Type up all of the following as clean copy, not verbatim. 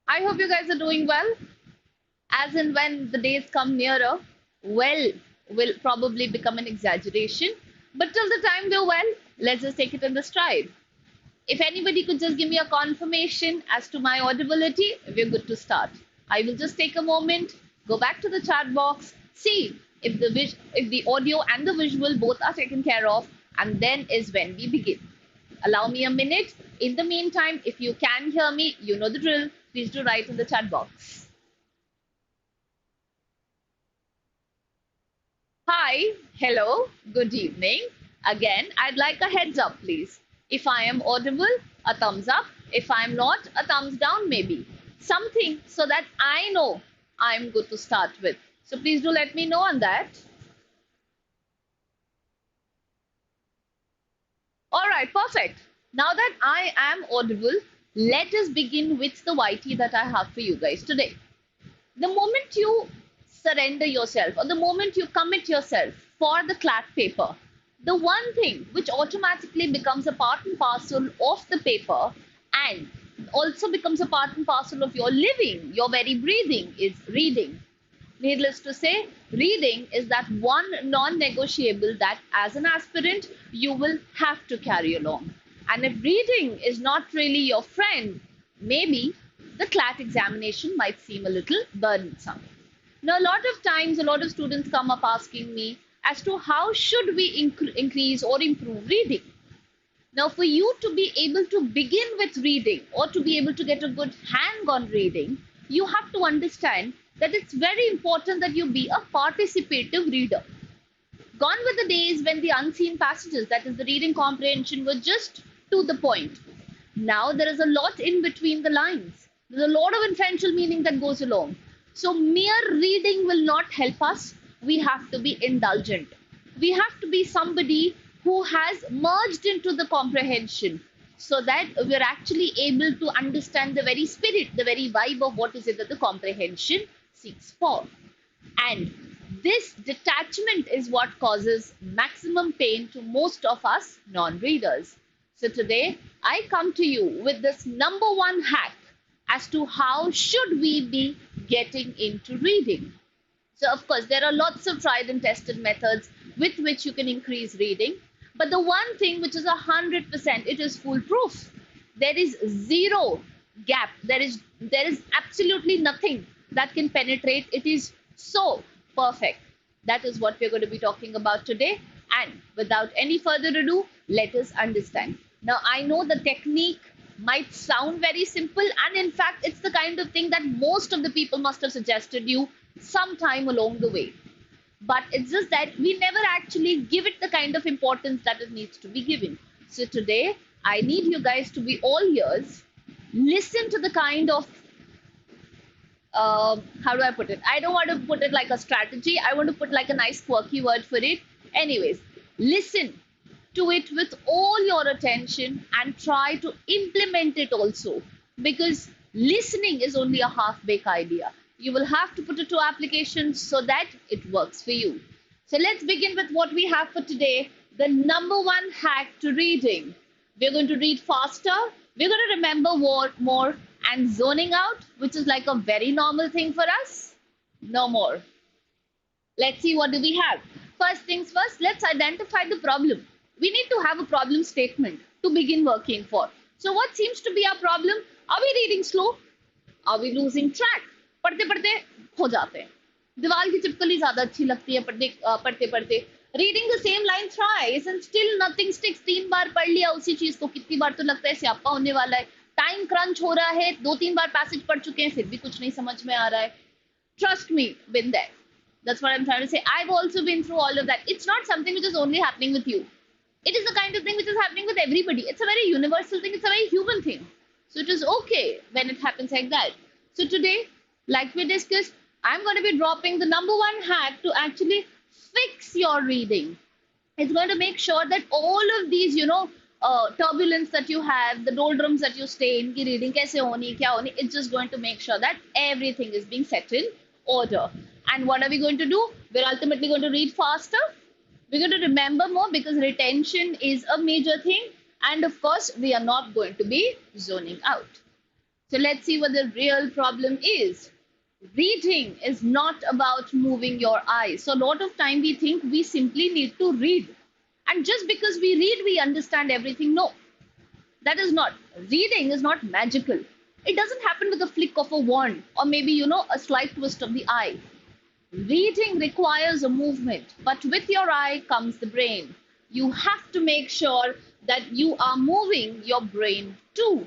I hope you guys are doing well. As and when the days come nearer, well will probably become an exaggeration. But till the time we're well, let's just take it in the stride. If anybody could just give me a confirmation as to my audibility, we're good to start. I will just take a moment, go back to the chat box, see if the audio and the visual both are taken care of, and then is when we begin. Allow me a minute. In the meantime, if you can hear me, you know the drill. Please do write in the chat box. Hi, hello, good evening. Again, I'd like a heads up, please. If I am audible, a thumbs up. If I'm not, a thumbs down, maybe. Something so that I know I'm good to start with. So please do let me know on that. All right, perfect. Now that I am audible, let us begin with the YT that I have for you guys today. The moment you surrender yourself or the moment you commit yourself for the CLAT paper, the one thing which automatically becomes a part and parcel of the paper and also becomes a part and parcel of your living, your very breathing, is reading. Needless to say, reading is that one non negotiable that as an aspirant you will have to carry along. And if reading is not really your friend, maybe the CLAT examination might seem a little burdensome. Now, a lot of times, a lot of students come up asking me as to how should we increase or improve reading. Now, for you to be able to begin with reading or to be able to get a good hang on reading, you have to understand that it's very important that you be a participative reader. Gone were the days when the unseen passages, that is, the reading comprehension, were just to the point. Now there is a lot in between the lines. There's a lot of inferential meaning that goes along. So mere reading will not help us. We have to be indulgent. We have to be somebody who has merged into the comprehension so that we're actually able to understand the very spirit, the very vibe of what is it that the comprehension seeks for. And this detachment is what causes maximum pain to most of us non-readers. So today I come to you with this number one hack as to how should we be getting into reading. So of course there are lots of tried and tested methods with which you can increase reading. But the one thing which is 100%, it is foolproof. There is zero gap. There is absolutely nothing that can penetrate. It is so perfect. That is what we're going to be talking about today. And without any further ado, let us understand. Now, I know the technique might sound very simple, and in fact, it's the kind of thing that most of the people must have suggested you sometime along the way. But it's just that we never actually give it the kind of importance that it needs to be given. So today, I need you guys to be all ears. Listen to the kind of how do I put it? I don't want to put it like a strategy. I want to put like a nice quirky word for it. Anyways, listen to it with all your attention and try to implement it also, because listening is only a half baked idea. You will have to put it to application so that it works for you. So let's begin with what we have for today, the number one hack to reading. We're going to read faster, we're going to remember more, and zoning out, which is like a very normal thing for us, no more. Let's see, what do we have? First things first, let's identify the problem. We need to have a problem statement to begin working for. So what seems to be our problem? Are we reading slow? Are we losing track? पढ़ते पढ़ते हो जाते हैं. दीवार की चिपकली ज्यादा अच्छी लगती है पढ़ते पढ़ते. Reading the same line thrice and still nothing sticks. 3 बार पढ़ लिया उसी चीज को, कितनी बार तो लगता है स्यापा होने वाला है. टाइम क्रंच हो रहा है, 2-3 बार पैसेज पढ़ चुके हैं, फिर भी कुछ नहीं समझ में आ रहा है. Trust me, been there. That's what I'm trying to say. I've also been through all of that. It's not something which is only happening with you. It is the kind of thing which is happening with everybody. It's a very universal thing. It's a very human thing. So it is okay when it happens like that. So today, like we discussed, I'm going to be dropping the number one hack to actually fix your reading. It's going to make sure that all of these, turbulence that you have, the doldrums that you stay in, ki reading kaise honi, kya honi, it's just going to make sure that everything is being set in order. And what are we going to do? We're ultimately going to read faster. We're going to remember more because retention is a major thing. And of course, we are not going to be zoning out. So let's see what the real problem is. Reading is not about moving your eyes. So a lot of time we think we simply need to read. And just because we read, we understand everything. No, that is not. Reading is not magical. It doesn't happen with a flick of a wand or maybe, a slight twist of the eye. Reading requires a movement, but with your eye comes the brain. You have to make sure that you are moving your brain too.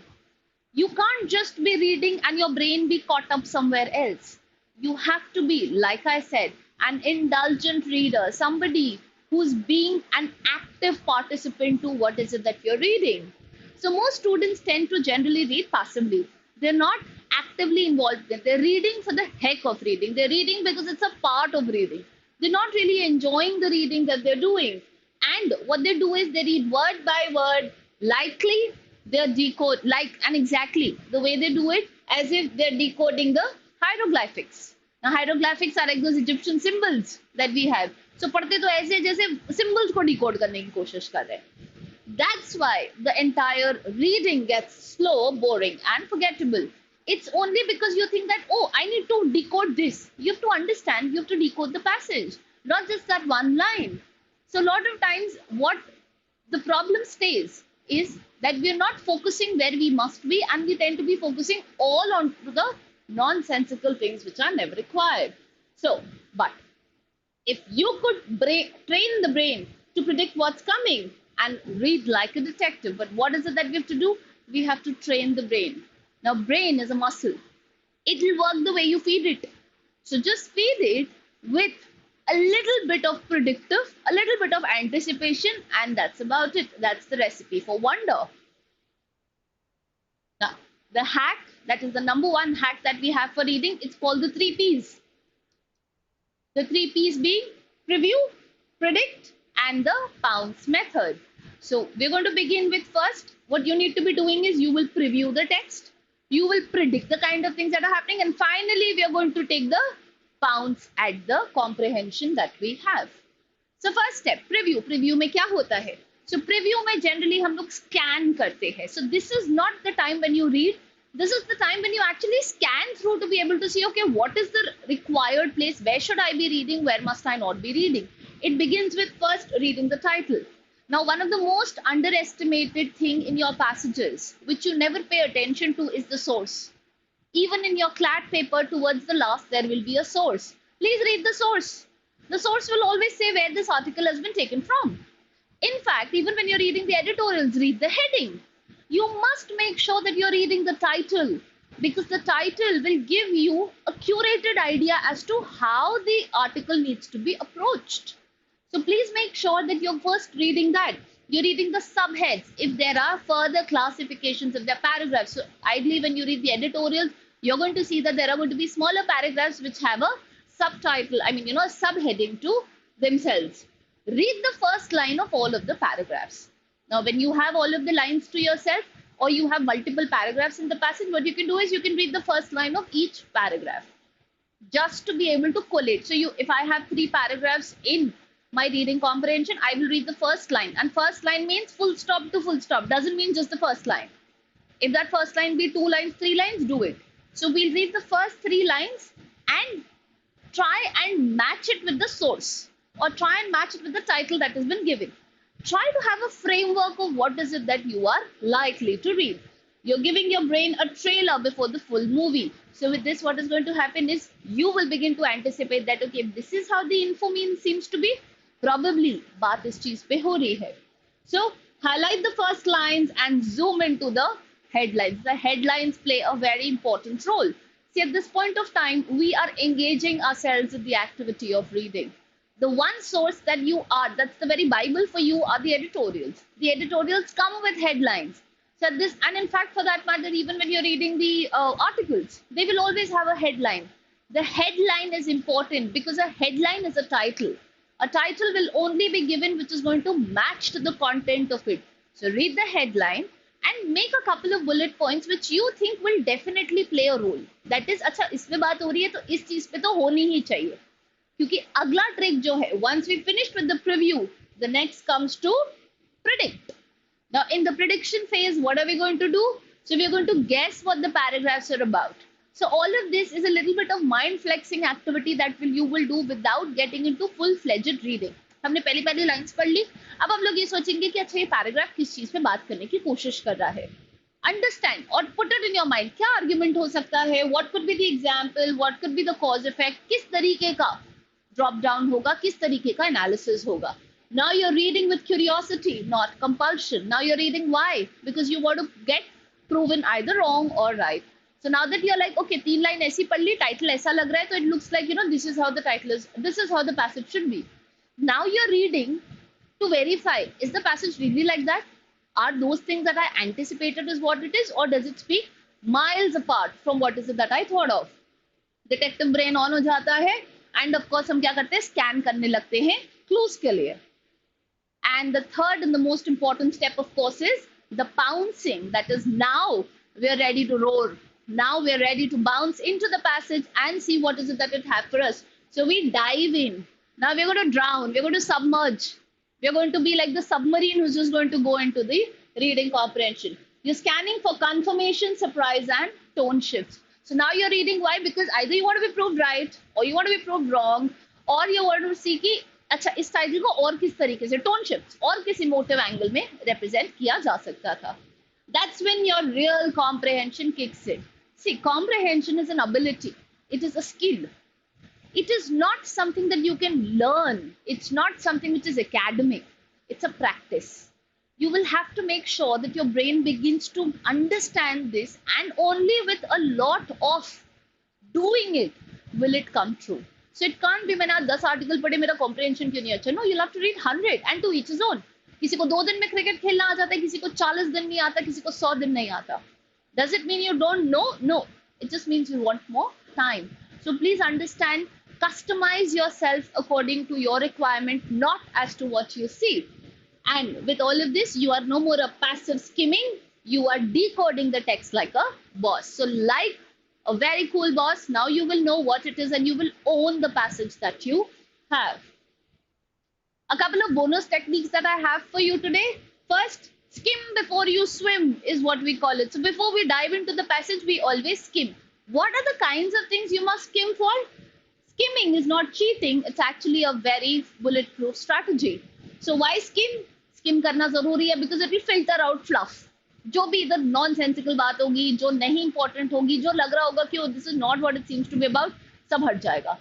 You can't just be reading and your brain be caught up somewhere else. You have to be, like I said, an indulgent reader, somebody who's being an active participant to what is it that you're reading. So most students tend to generally read passively. They're not actively involved in it. They're reading for the heck of reading. They're reading because it's a part of reading. They're not really enjoying the reading that they're doing. And what they do is they read word by word, likely they're decode like and exactly the way they do it as if they're decoding the hieroglyphics. Now hieroglyphics are like those Egyptian symbols that we have. So पढ़ते तो ऐसे जैसे symbols को decode करने की कोशिश कर रहे हैं. That's why the entire reading gets slow, boring, and forgettable. It's only because you think that, oh, I need to decode this. You have to understand, you have to decode the passage, not just that one line. So a lot of times what the problem stays is that we're not focusing where we must be, and we tend to be focusing all on the nonsensical things which are never required. So, but if you could train the brain to predict what's coming and read like a detective, but what is it that we have to do? We have to train the brain. Now, brain is a muscle. It will work the way you feed it. So just feed it with a little bit of predictive, a little bit of anticipation, and that's about it. That's the recipe for wonder. Now, the hack, that is the number one hack that we have for reading, it's called the 3 Ps. The 3 Ps being preview, predict, and the pounce method. So we're going to begin with first. What you need to be doing is you will preview the text. You will predict the kind of things that are happening. And finally, we are going to take the pounce at the comprehension that we have. So first step, preview. Preview में क्या होता है? So preview में generally हम लोग scan करते हैं. So this is not the time when you read. This is the time when you actually scan through to be able to see, okay, what is the required place? Where should I be reading? Where must I not be reading? It begins with first reading the title. Now, one of the most underestimated thing in your passages, which you never pay attention to, is the source. Even in your CLAT paper, towards the last, there will be a source. Please read the source. The source will always say where this article has been taken from. In fact, even when you're reading the editorials, read the heading. You must make sure that you're reading the title, because the title will give you a curated idea as to how the article needs to be approached. So please make sure that you're first reading that. You're reading the subheads. If there are further classifications, if there are paragraphs. So ideally, when you read the editorials, you're going to see that there are going to be smaller paragraphs which have a subtitle, a subheading to themselves. Read the first line of all of the paragraphs. Now, when you have all of the lines to yourself, or you have multiple paragraphs in the passage, what you can do is you can read the first line of each paragraph just to be able to collate. So if I have 3 paragraphs in my reading comprehension, I will read the first line. And first line means full stop to full stop. Doesn't mean just the first line. If that first line be 2 lines, 3 lines, do it. So we'll read the first 3 lines and try and match it with the source, or try and match it with the title that has been given. Try to have a framework of what is it that you are likely to read. You're giving your brain a trailer before the full movie. So with this, what is going to happen is you will begin to anticipate that, okay, this is how the info seems to be. Probably baat is cheez pe ho rahi hai. So highlight the first lines and zoom into the headlines. The headlines play a very important role. See, at this point of time, we are engaging ourselves in the activity of reading. The one source that that's the very Bible for you, are the editorials. The editorials come with headlines. So this, and in fact, for that matter, even when you're reading the articles, they will always have a headline. The headline is important because a headline is a title. A title will only be given which is going to match to the content of it. So read the headline and make a couple of bullet points which you think will definitely play a role. That is, अच्छा इसमें बात हो रही है तो इस चीज पे तो होनी ही चाहिए. क्योंकि अगला ट्रिक जो है, once we finished with the preview, the next comes to predict. Now in the prediction phase, what are we going to do? So we are going to guess what the paragraphs are about. So all of this is a little bit of mind flexing activity that you will do without getting into full-fledged reading. हमने पहली पहली lines पढ़ ली, अब हम लोग ये सोचेंगे कि अच्छा ये पैराग्राफ किस चीज पे बात करने की कोशिश कर रहा है. Understand or put it in your mind, क्या आर्ग्यूमेंट हो सकता है, what could be the example, what could be the cause effect, किस तरीके का ड्रॉप डाउन होगा, किस तरीके का एनालिसिस होगा. Now you're reading with curiosity, not compulsion. Now you're reading why? Because you want to get proven either wrong or right. So now that you're like, okay, 3 line ऐसी पढ़ ली, title ऐसा लग रहा है, तो it looks like, you know, this is how the title is, this is how the passage should be. Now you're reading to verify, is the passage really like that? Are those things that I anticipated is what it is, or does it speak miles apart from what is it that I thought of? Detective brain on हो जाता है, and of course हम क्या करते हैं, scan करने लगते हैं clues के लिए. And the third and the most important step, of course, is the pouncing. That is, now we are ready to roar. Now we are ready to bounce into the passage and see what is it that it has for us. So we dive in. Now we're going to drown. We're going to submerge. We're going to be like the submarine who's just going to go into the reading comprehension. You're scanning for confirmation, surprise, and tone shifts. So now you're reading why? Because either you want to be proved right, or you want to be proved wrong, or you want to see कि अच्छा इस title को और किस तरीके से tone shifts और किस इमोटिव एंगल में रिप्रेजेंट किया जा सकता था. That's when your real comprehension kicks in. See, comprehension is an ability. It is a skill. It is not something that you can learn. It's not something which is academic. It's a practice. You will have to make sure that your brain begins to understand this, and only with a lot of doing it will it come true. So it can't be मैंने आज 10 article पढ़े मेरा comprehension क्यों नहीं अच्छा. No, you'll have to read 100 and to each his own. किसी को 2 दिन में क्रिकेट खेलना आ जाता है, किसी को 40 दिन नहीं आता, किसी को 100 दिन नहीं आता. Does it mean you don't know? No. It just means you want more time. So please understand, customize yourself according to your requirement, not as to what you see. And with all of this, you are no more a passive skimming. You are decoding the text like a boss. So like a very cool boss, now you will know what it is and you will own the passage that you have. A couple of bonus techniques that I have for you today. First, skim before you swim is what we call it. So before we dive into the passage, we always skim. What are the kinds of things you must skim for? Skimming is not cheating. It's actually a very bulletproof strategy. So why skim? Skim करना जरूरी है because it will filter out fluff. जो भी इधर nonsensical बात होगी, जो नहीं इंपॉर्टेंट होगी, जो लग रहा होगा कि this is not what it seems to be about, सब हट जाएगा.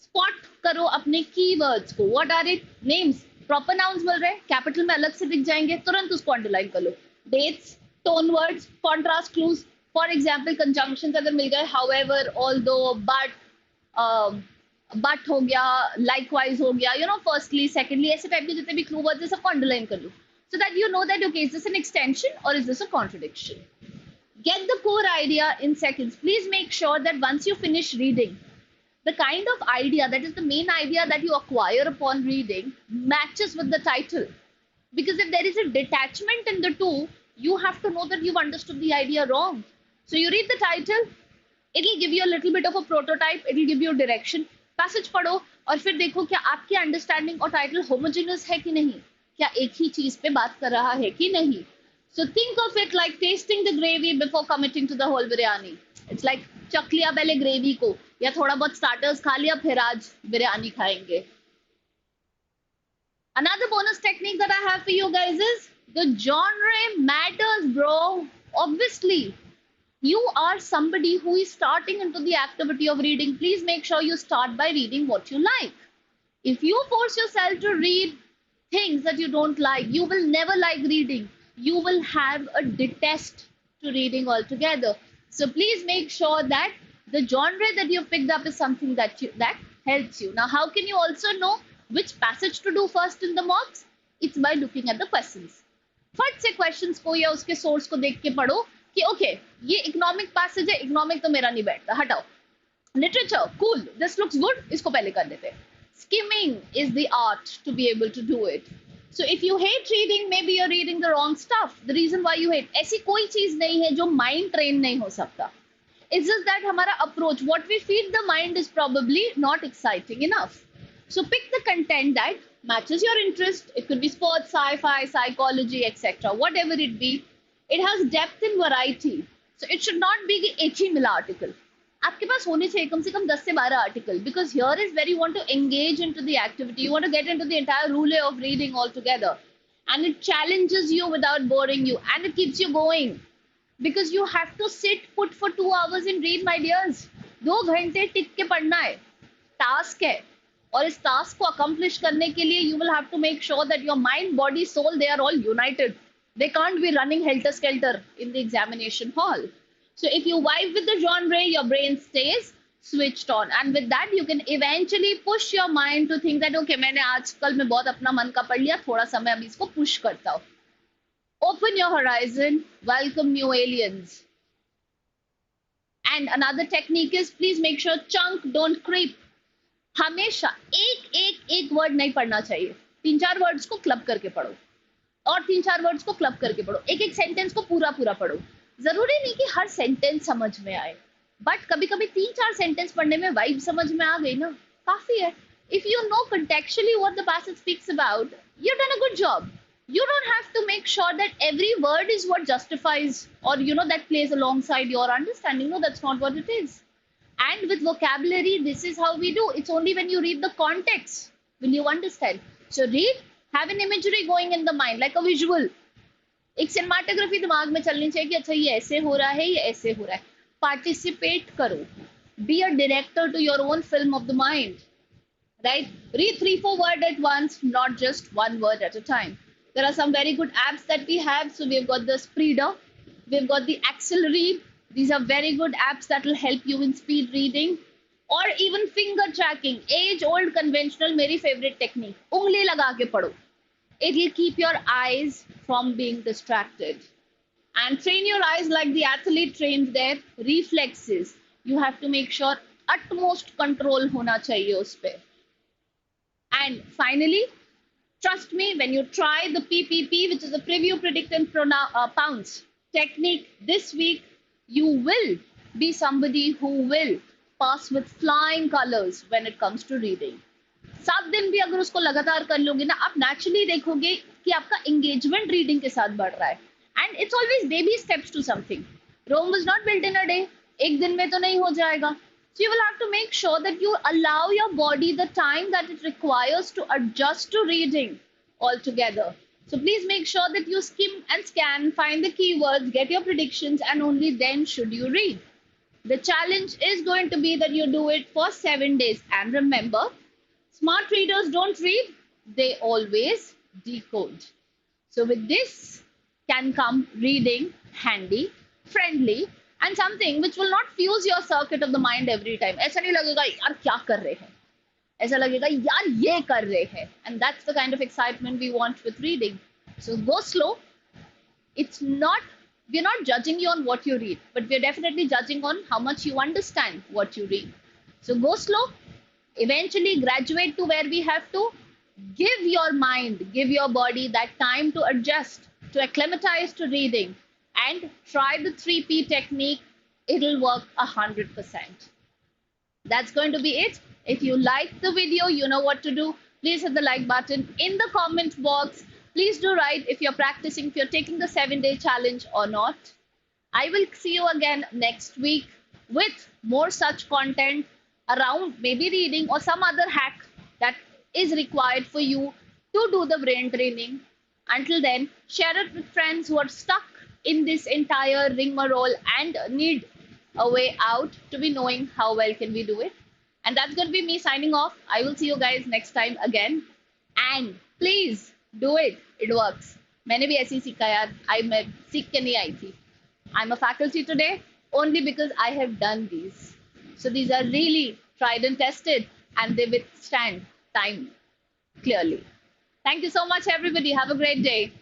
स्पॉट करो अपने कीवर्ड्स को. What are it? Names, proper nouns मिल रहे हैं, कैपिटल में अलग से दिख जाएंगे, तुरंत उसको अंडरलाइन कर लो. Dates, tone words, contrast clues. For example conjunctions अगर मिल गए, हाउएवर, ऑल्दो, बट हो गया, लाइकवाइज हो गया, यू नो, फर्स्टली, सेकेंडली, ऐसे टाइप के जितने भी क्लू वर्ड्स है सबको अंडरलाइन कर लो. So that you know that, okay, is this an extension or is this a contradiction? Get the core idea in seconds. Please make sure that once you finish reading, the kind of idea, that is the main idea that you acquire upon reading, matches with the title. Because if there is a detachment in the two, you have to know that you've understood the idea wrong. So you read the title, it'll give you a little bit of a prototype, it'll give you a direction. Passage पढ़ो और फिर देखो क्या आपकी understanding और title homogeneous है कि नहीं, क्या एक ही चीज पे बात कर रहा है कि नहीं. So think of it like tasting the gravy before committing to the whole biryani. It's like चख लिया पहले ग्रेवी को, या थोड़ा बहुत स्टार्टर्स खा लिया, फिर आज बिरयानी खाएंगे. Another bonus technique that I have for you guys is the genre matters, bro. Obviously, you are somebody who is starting into the activity of reading. Please make sure you start by reading what you like. If you force yourself to read things that you don't like, you will never like reading. You will have a detest to reading altogether. So please make sure that the genre that you've picked up is something that helps you. Now, how can you also know which passage to do first in the mocks? It's by looking at the questions. फट से questions को या उसके source को देख के पढ़ो कि okay, ये economic passage है, economic तो मेरा नहीं बैठता, हटाओ. Literature, cool, this looks good, इसको पहले कर देते. Skimming is the art to be able to do it. So if you hate reading, maybe you're reading the wrong stuff. The reason why you hate, ऐसी कोई चीज नहीं है जो mind train नहीं हो सकता. It's just that हमारा approach, what we feed the mind is probably not exciting enough. So pick the content that matches your interest. It could be sports, sci-fi, psychology, etc. Whatever it be. It has depth and variety. So it should not be कि एक ही मिला article. आपके पास होने चाहिए कम से कम 10 से 12 article, because here is where you want to engage into the activity. You want to get into the entire rule of reading altogether. And it challenges you without boring you, and it keeps you going. Because you have to sit put for 2 hours and read, my dears. 2 घंटे टिक के पढ़ना है, task है. और इस task को accomplish करने के लिए you will have to make sure that your mind, body, soul, they are all united. They can't be running helter-skelter in the examination hall. So if you vibe with the genre, your brain stays switched on. And with that, you can eventually push your mind to think that, okay, मैंने आजकल में बहुत अपना मन का पढ़ लिया, थोड़ा सा मैं अभी इसको push करता हूँ. Open your horizon, welcome new aliens. And another technique is, please make sure chunk don't creep. हमेशा एक वर्ड नहीं पढ़ना चाहिए. 3-4 वर्ड्स को क्लब करके पढ़ो, और 3-4 वर्ड्स को क्लब करके पढ़ो. एक सेंटेंस को पूरा पढ़ो. जरूरी नहीं कि हर सेंटेंस समझ में आए, बट कभी कभी 3-4 सेंटेंस पढ़ने में वाइब समझ में आ गई ना, काफी है. If you know contextually what the passage speaks about, you've done a good job. You don't have to make sure that every word is what justifies, or that plays alongside your understanding. No, that's not what it is. And with vocabulary, this is how we do. It's only when you read the context will you understand. So read, have an imagery going in the mind, like a visual. एक cinematography दिमाग में चलनी चाहिए कि अच्छा ये ऐसे हो रहा है, ये ऐसे हो रहा है. Participate करो. Be a director to your own film of the mind. Right? Read 3-4 words at once, not just one word at a time. There are some very good apps that we have. So we've got the Spreader, we've got the Axel Read. These are very good apps that will help you in speed reading, or even finger tracking. Age old conventional, मेरी favorite technique. उंगली लगा के पढ़ो. It will keep your eyes from being distracted. And train your eyes like the athlete trains their reflexes. You have to make sure utmost control होना चाहिए उस पे. And finally, trust me, when you try the PPP, which is the preview, predict, and pounce technique this week, you will be somebody who will pass with flying colors when it comes to reading. 7 दिन भी अगर उसको लगातार कर लोगे ना, आप naturally देखोगे कि आपका engagement reading के साथ बढ़ रहा है. And it's always baby steps to something. Rome was not built in a day. एक दिन में तो नहीं हो जाएगा. So you will have to make sure that you allow your body the time that it requires to adjust to reading altogether. So please make sure that you skim and scan, find the keywords, get your predictions, and only then should you read. The challenge is going to be that you do it for 7 days. And remember, smart readers don't read, they always decode. So with this can come reading handy, friendly, and something which will not fuse your circuit of the mind every time. ऐसा नहीं लगेगा यार क्या कर रहे हैं, ऐसा लगेगा यार ये कर रहे हैं. And that's the kind of excitement we want with reading. So go slow. It's not, we're not judging you on what you read, but we're definitely judging on how much you understand what you read. So go slow. Eventually graduate to where we have to. Give your mind, give your body that time to adjust, to acclimatize to reading, and try the 3P technique. It'll work 100%. That's going to be it. If you like the video, you know what to do. Please hit the like button. In the comment box, please do write if you're practicing, if you're taking the 7-day challenge or not. I will see you again next week with more such content around maybe reading or some other hack that is required for you to do the brain training. Until then, share it with friends who are stuck in this entire rigmarole and need a way out to be knowing how well can we do it. And that's going to be me signing off. I will see you guys next time again. And please do it. It works. मैंने भी ऐसे ही सीखा यार. मैं सीख के नहीं आई थी. I'm a faculty today only because I have done these. So these are really tried and tested, and they withstand time clearly. Thank you so much, everybody. Have a great day.